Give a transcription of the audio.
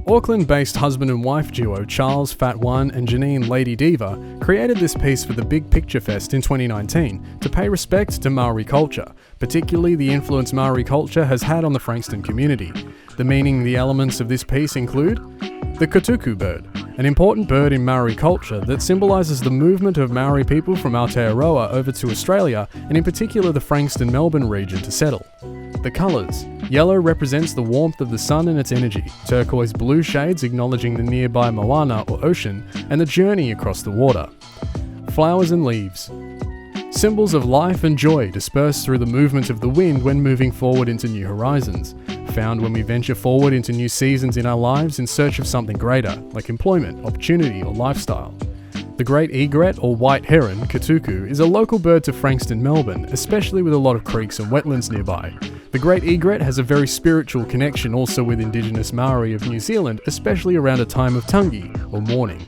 Auckland-based husband and wife duo Charles Fat One and Janine Lady Diva created this piece for the Big Picture Fest in 2019 to pay respect to Maori culture, particularly the influence Maori culture has had on the Frankston community. The meaning and the elements of this piece include the Kōtuku bird, an important bird in Maori culture that symbolises the movement of Maori people from Aotearoa over to Australia, and in particular the Frankston-Melbourne region to settle. The colours. Yellow represents the warmth of the sun and its energy, turquoise blue shades acknowledging the nearby moana or ocean and the journey across the water. Flowers and leaves. Symbols of life and joy dispersed through the movement of the wind when moving forward into new horizons, found when we venture forward into new seasons in our lives in search of something greater, like employment, opportunity or lifestyle. The Great Egret or White Heron, Kōtuku, is a local bird to Frankston, Melbourne, especially with a lot of creeks and wetlands nearby. The Great Egret has a very spiritual connection also with indigenous Māori of New Zealand, especially around a time of tangi or mourning.